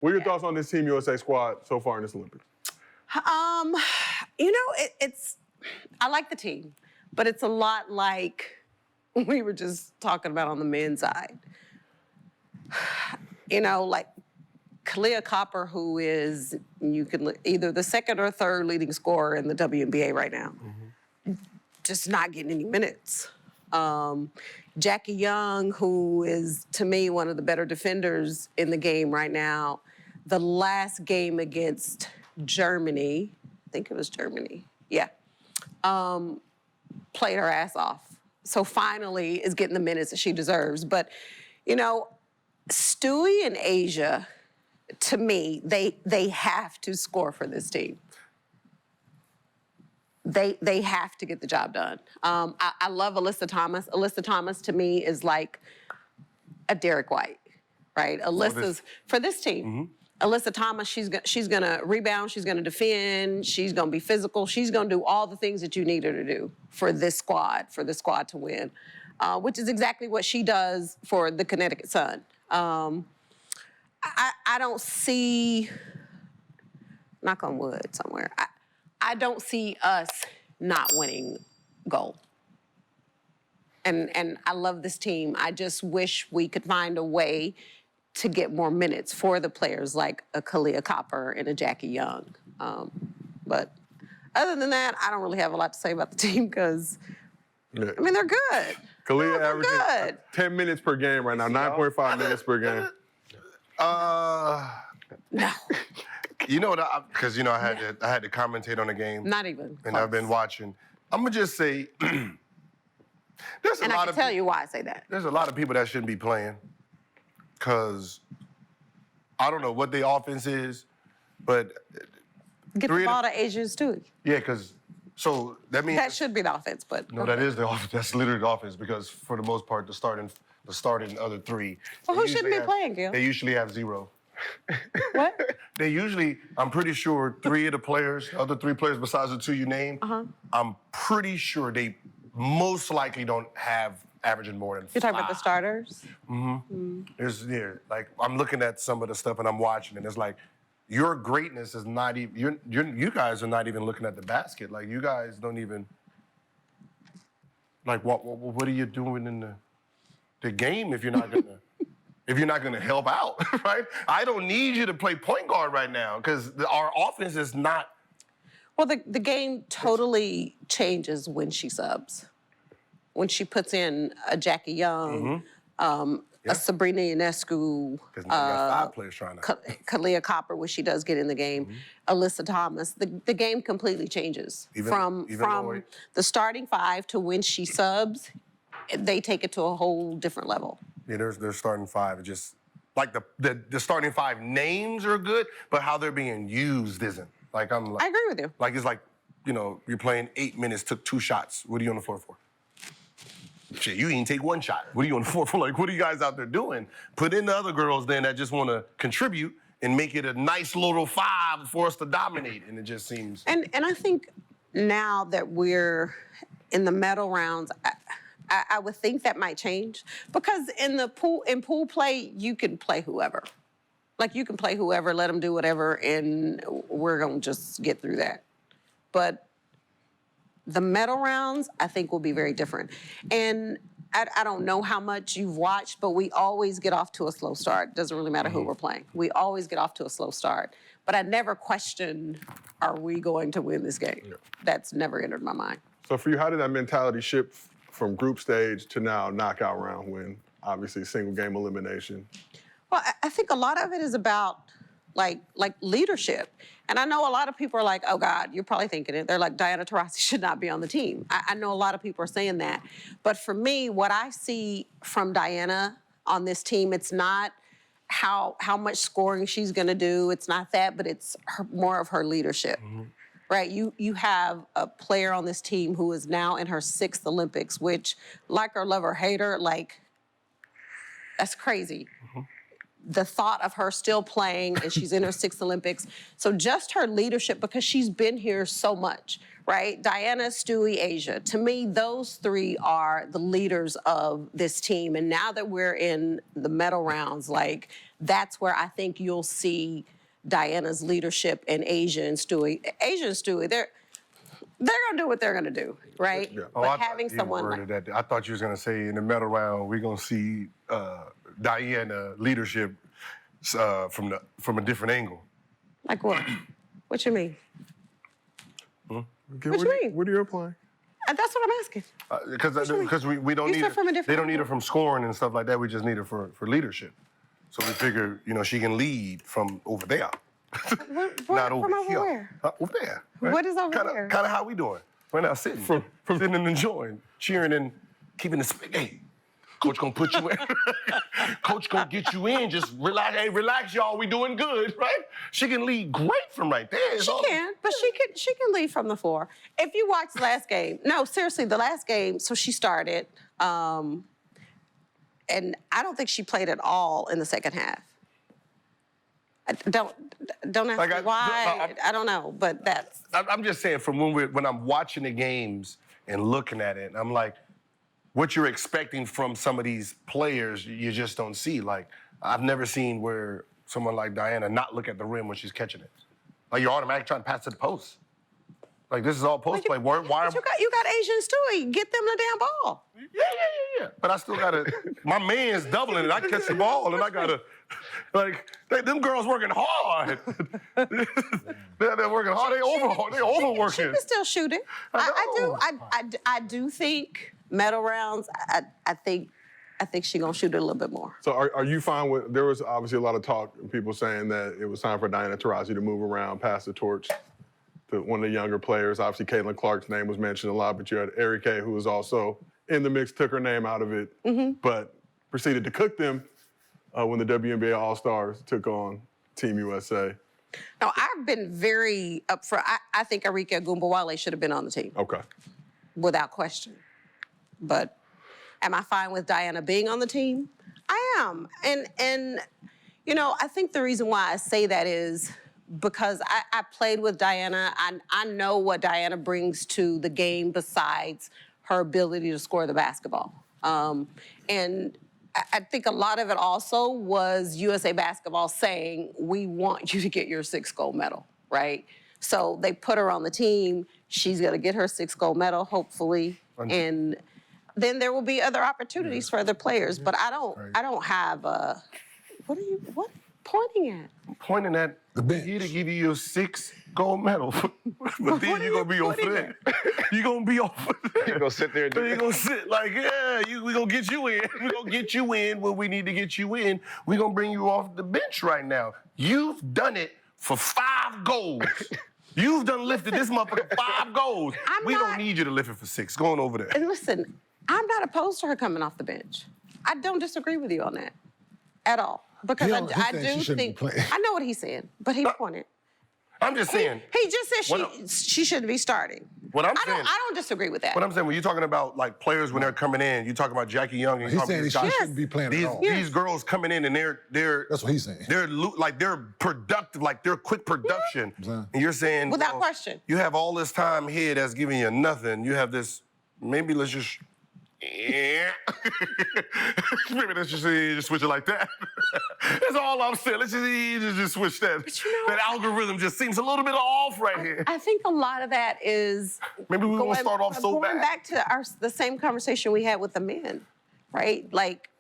What are your thoughts on this Team USA squad so far in this Olympics? You know, I like the team, but it's a lot like we were just talking about on the men's side. You know, like Kahleah Copper, who is, you can either the second or third leading scorer in the WNBA right now, just not getting any minutes. Jackie Young, who is, to me, one of the better defenders in the game right now, the last game against Germany, I think it was Germany, yeah, played her ass off. So finally is getting the minutes that she deserves. But, you know, Stewie and Asia, to me, they have to score for this team. They have to get the job done. I love Alyssa Thomas. Alyssa Thomas, to me, is like a Derek White, right? Alyssa's, for this team, Alyssa Thomas, she's going to rebound, she's going to defend, she's going to be physical, she's going to do all the things that you need her to do for this squad to win, which is exactly what she does for the Connecticut Sun. I don't see, knock on wood somewhere, I don't see us not winning gold. And I love this team. I just wish we could find a way to get more minutes for the players like a Kahleah Copper and a Jackie Young. But other than that, I don't really have a lot to say about the team because, I mean, they're good. Kahleah averaging 10 minutes per game right now, 9.5 minutes per game. No. You know what? Because you know I had to commentate on the game. Not even And close. I've been watching. I'm gonna just say, there's a And lot I can of tell you why I say that. there's a lot of people that shouldn't be playing. Cause I don't know what the offense is, but Get three the of ball to Asia Stewie. yeah, cause so that means That should be the offense, but no, that is the offense. That's literally the offense because for the most part, the starting other three. Well, they who shouldn't usually be playing, Gil? They usually have zero. What? They usually, I'm pretty sure, three of the players, other three players besides the two you named, I'm pretty sure they most likely don't have averaging more than You're talking about the 5. starters? There's like I'm looking at some of the stuff and I'm watching and it's like your greatness is not even you guys are not even looking at the basket. Like you guys don't even like what are you doing in the game if you're not gonna help out, right? I don't need you to play point guard right now because our offense is not. Well, the game totally changes when she subs. When she puts in a Jackie Young, a Sabrina Ionescu, Because now you got 5 players trying to. Kahleah Copper, when she does get in the game, Alyssa Thomas, the game completely changes. From Lloyd. the starting 5 to when she subs, they take it to a whole different level. Yeah, their starting 5. It just like the starting 5 names are good, but how they're being used isn't. Like I'm like I agree with you. Like it's like, you know, you're playing 8 minutes, took 2 shots. What are you on the floor for? Shit, you didn't take 1 shot. What are you on the floor for? Like, what are you guys out there doing? Put in the other girls then that just want to contribute and make it a nice little 5 for us to dominate. And it just seems. And I think now that we're in the medal rounds, I would think that might change because in pool play, you can play whoever. Like you can play whoever, let them do whatever, and we're gonna just get through that. But the medal rounds, I think, will be very different. And I don't know how much you've watched, but we always get off to a slow start. Doesn't really matter who we're playing. We always get off to a slow start. But I never question, are we going to win this game? Yeah. That's never entered my mind. So for you, how did that mentality shift from group stage to now knockout round win? Obviously, single game elimination. Well, I think a lot of it is about like leadership. And I know a lot of people are like, oh God, you're probably thinking it. They're like, Diana Taurasi should not be on the team. I know a lot of people are saying that. But for me, what I see from Diana on this team, it's not how much scoring she's gonna do. It's not that, but it's more of her leadership. Right, you have a player on this team who is now in her 6th Olympics, which, like her, love her, hate her, like, that's crazy. the thought of her still playing, and she's in her 6th Olympics. So just her leadership, because she's been here so much, right? Diana, Stewie, Asia. To me, those 3 are the leaders of this team. And now that we're in the medal rounds, like, that's where I think you'll see Diana's leadership and Asia and Stewie. Asia and Stewie, they're gonna do what they're gonna do, right? Yeah. But having someone like that. I thought you was gonna say in the medal round we're gonna see Diana leadership from a different angle. Like what? What you mean? Okay, What you mean? What are you implying? That's what I'm asking. Because we don't You need said her, from a different they don't need her angle. from scoring and stuff like that. We just need her for leadership. So we figure, she can lead from over there. Not over from over here. where? Over there. What is over there? Kind of how we doing. Right now, sitting and enjoying, cheering and keeping the spirit. Hey, coach gonna put you in. Coach gonna get you in. Just relax. Hey, relax, y'all. We doing good, right? She can lead great from right there. It's She can, but she can lead from the floor. If you watch the last game, no, seriously, the last game. So she started, and I don't think she played at all in the second half. Don't ask Like me why. I don't know, but that's. I'm just saying, from when I'm watching the games and looking at it, I'm like, what you're expecting from some of these players, you just don't see. Like, I've never seen where someone like Diana not look at the rim when she's catching it. Like, you're automatically trying to pass to the post. Like, this is all post play. Why? But you got Asian Stewie. Get them the damn ball. Yeah. But I still gotta. My man's doubling it. I catch the ball and I gotta. Them girls working hard. They're working hard. They overworking. She can still shoot it. I do think medal rounds. I think she's gonna shoot it a little bit more. So are you fine with, there was obviously a lot of talk and people saying that it was time for Diana Taurasi to move around, pass the torch to one of the younger players. Obviously, Caitlin Clark's name was mentioned a lot, but you had Erika, who was also in the mix, took her name out of it, but proceeded to cook them when the WNBA All-Stars took on Team USA. No, I've been very upfront. I think Arika Gumbawale should have been on the team. Okay. Without question. But am I fine with Diana being on the team? I am. And I think the reason why I say that is because I played with Diana. I know what Diana brings to the game besides her ability to score the basketball. And I think a lot of it also was USA Basketball saying, we want you to get your 6th gold medal, right? So they put her on the team. She's going to get her 6th gold medal, hopefully. And then there will be other opportunities for other players. But I don't have a, what pointing at? I'm pointing at the bench. Here to give you your 6th gold medal. But then you're going to be over there. You're going to be over there. You're going to sit there and do You're going to sit like, we're going to get you in. We're going to get you in where we need to get you in. We're going to bring you off the bench right now. You've done it for 5 goals. You've done lifted this motherfucker 5 goals. We don't need you to lift it for 6. Go on over there. And listen, I'm not opposed to her coming off the bench. I don't disagree with you on that at all. Because I do think, I know what he's saying, but he pointed. I'm just saying. He just said she shouldn't be starting. What I'm saying. I don't disagree with that. What I'm saying, when you're talking about like players when they're coming in, you talk about Jackie Young. And He's saying she shouldn't be playing at all. These girls coming in and they're. That's what he's saying. They're productive, like they're quick production. And you're saying without question. You have all this time here that's giving you nothing. You have this. Maybe let's just. Maybe let's just switch it like that. That's all I'm saying. Let's just switch that. That algorithm just seems a little bit off right here. I think a lot of that is maybe we won't start off so bad. Going back to the same conversation we had with the men, right? Like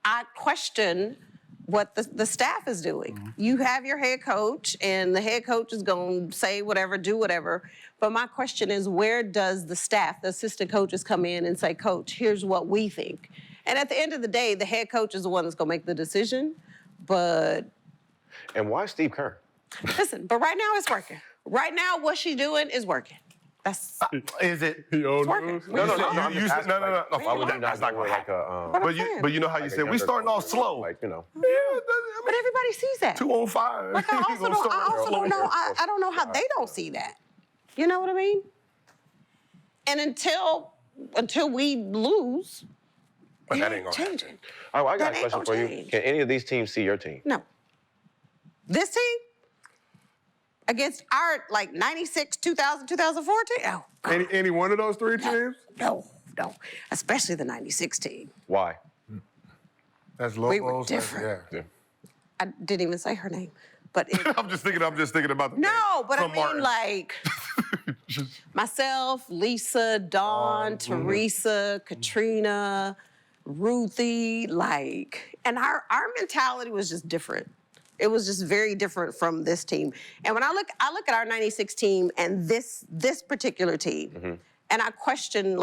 I question what the staff is doing. You have your head coach, and the head coach is going to say whatever, do whatever. But my question is, where does the staff, the assistant coaches, come in and say, Coach, here's what we think? And at the end of the day, the head coach is the one that's going to make the decision. But and why Steve Kerr? Listen, but right now it's working. Right now, what she's doing is working. That's is it? No. No. Why would you not go like a? But you know how you said we starting off slow. Like but everybody sees that. 2 on 5. Like I also don't know. I don't know how they don't see that. You know what I mean? And until we lose, But It that ain't ain't gonna changing. happen. All right, I got That a ain't question for gonna you. change. Can any of these teams see your team? No. This team against our 96, 2000, 2014. Oh, Any one of those three teams? no. Especially the 96 team. Why? That's We Lobos. were different. Yeah. I didn't even say her name, but it, I'm just thinking about the no. But I from mean, Martin. like myself, Lisa, Dawn, Teresa, Katrina, Ruthie, and our mentality was just different. It was just very different from this team. And when I look at our 96 team and this particular team, and I question,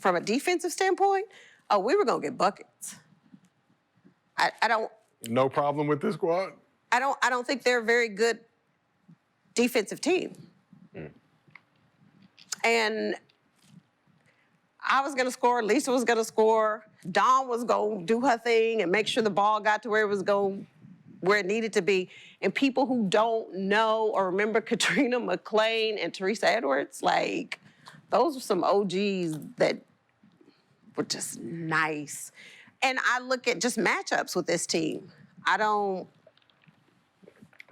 from a defensive standpoint, oh, we were gonna get buckets. I don't No problem with this squad? I don't think they're a very good defensive team. And I was gonna score, Lisa was gonna score, Dawn was gonna do her thing and make sure the ball got to where it needed to be. And people who don't know or remember Katrina McClain and Teresa Edwards, those were some OGs that were just nice. And I look at just matchups with this team.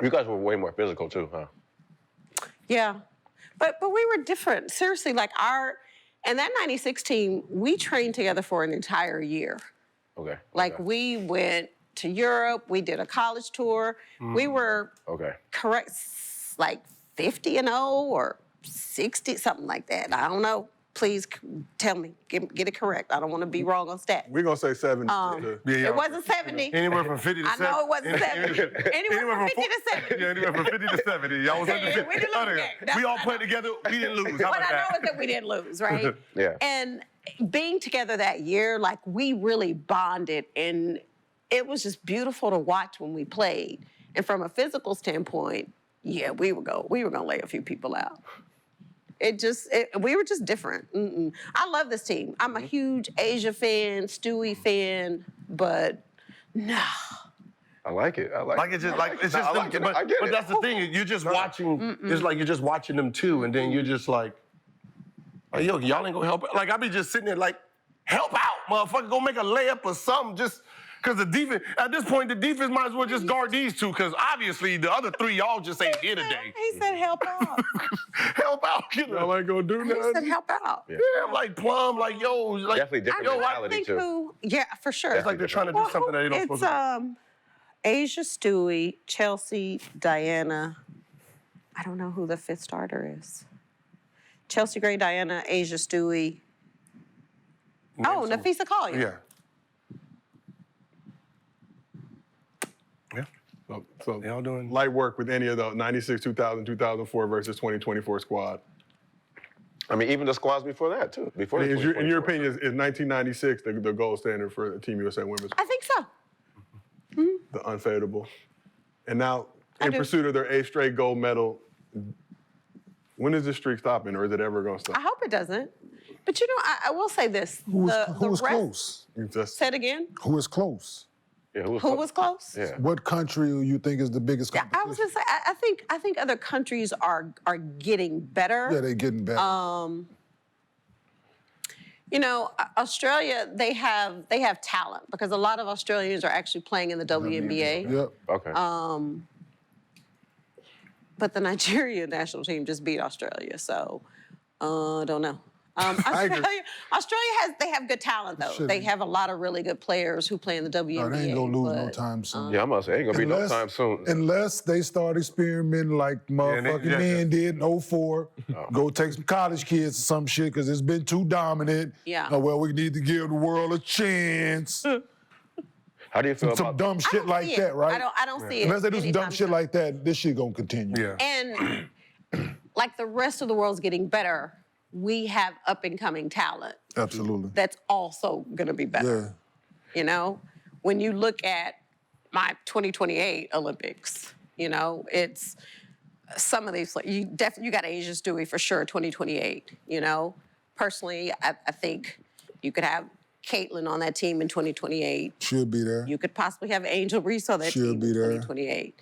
You guys were way more physical too, huh? Yeah, but we were different. Seriously, and that 96 team, we trained together for an entire year. Okay. We went to Europe, we did a college tour. We were correct, 50-0 or 60, something like that. I don't know. Please tell me, get it correct. I don't want to be wrong on stats. We're going to say 70. It wasn't 70. Anywhere from 50 to 70. I know it wasn't 70. Anywhere from 50 to 70. Yeah, anywhere from 50 to 70. Y'all was under 50. We didn't lose. We all played together. We didn't lose. How What about I know that? is that we didn't lose, right? Yeah. And being together that year, we really bonded, and it was just beautiful to watch when we played. And from a physical standpoint, yeah, we were gonna lay a few people out. We were just different. I love this team. I'm a huge Asia fan, Stewie fan, but no. I like it. It's just it's just I like it. I get but it. that's the thing. You're just watching. It's like you're just watching them too, and then you're just like yo, y'all ain't gonna help. I be just sitting there help out, motherfucker. Go make a layup or something. Just because the defense at this point, the defense might as well just guard these two, because obviously the other three y'all just ain't here today. He said help out. Help out, Y'all ain't going to do He said nothing? help out. Yeah, Plum, yo, Definitely different mentality too. Yeah, for sure. It's like they're trying to do something that they don't supposed to do. Asia, Stewie, Chelsea, Diana. I don't know who the fifth starter is. Chelsea Gray, Diana, Asia, Stewie. Oh, Nafisa Collier. Yeah. So They all doing light work with any of the 96, 2000, 2004 versus 2024 squad. I mean, even the squads before that too. In In your opinion, is 1996 the gold standard for Team USA women's? I think so. The unfadable. And now, I in do. pursuit of their 8th straight gold medal, when is this streak stopping, or is it ever going to stop? I hope it doesn't. But I will say this. Who was close? Say it again. Who was close? Yeah, Who was close? Yeah. What country you think is the biggest Yeah, competition? I was gonna say. I think other countries are getting better. Yeah, they're getting better. Australia, they have talent, because a lot of Australians are actually playing in the WNBA. Yep. Okay. But the Nigeria national team just beat Australia, so don't know. agree. Australia have good talent though. Should They be. have a lot of really good players who play in the WNBA. No, they ain't gonna lose no but, time soon. Yeah, I'm gonna say ain't gonna be no time soon. Unless they start experimenting like motherfucking men did in 04. Go take some college kids or some shit, because it's been too dominant. Yeah. Oh, well, we need to give the world a chance. How do you feel Some about dumb I shit don't like see it. that, right? I don't see it. Unless they do some dumb anytime shit soon. like that, this shit gonna continue. Yeah. And like the rest of the world's getting better, we have up and coming talent Absolutely. that's also gonna be better. Yeah. When you look at my 2028 Olympics, it's some of these. You got Asia Stewie for sure. 2028. Personally, I think you could have Caitlin on that team in 2028. Should be there. You could possibly have Angel Reese on that She'll team be in there. 2028.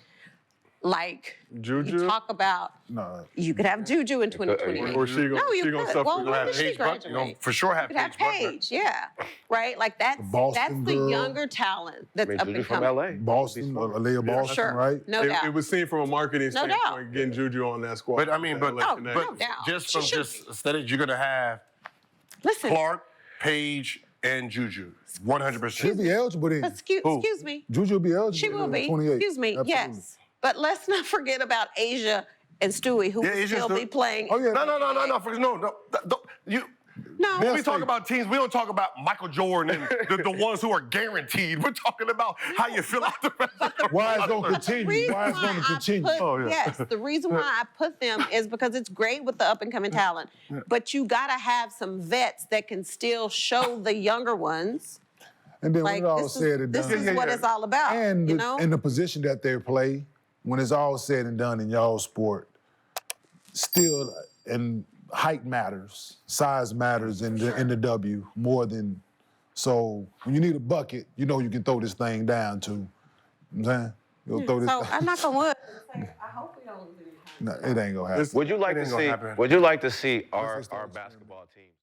Like, Juju? you talk about, No. you could have Juju in 2028. Or she gonna, No, you she gonna could. suffer. Well, You're gonna when have did she Paige Buck. You're gonna graduate? for sure have You could have Paige Buck. Paige, yeah. Right? Like, that's Boston the girl. younger talent that's I mean, up Juju and from coming. LA. Boston, Aaliyah Boston, Sure. right? No it, doubt. it was seen from a marketing No doubt. standpoint, getting Juju on that squad. But I mean, but LA Oh, connection. no doubt. just She from should just be. aesthetics, you're gonna have Listen, Clark, Paige, and Juju. 100%. She'll be eligible then. excuse me. Juju will be eligible. She will in be. 28. Excuse me. Absolutely. Yes. But let's not forget about Asia and Stewie, who Yeah, will Asia's still still- be playing. Oh, yeah. No. You. No. When we Yes, talk they- about teams, we don't talk about Michael Jordan and the ones who are guaranteed. We're talking about how you feel out the rest of the Why it's roster. going to continue? reason Why it's why going to I continue? put- Oh, yeah. Yes, the reason why I put them is because it's great with the up and coming talent, but you gotta have some vets that can still show the younger ones. And then Like, when it all this said is, and this done, is what it's all about. and you know? in the position that they play, when it's all said and done in y'all sport, still, and height matters, size matters in the W more than. So when you need a bucket, you know you can throw this thing down to. You know what I'm saying? You'll throw this. So I'm not gonna wood. I hope we don't lose any time. No, it ain't gonna happen. Would you like It to ain't gonna see? happen. Would you like to see our basketball team?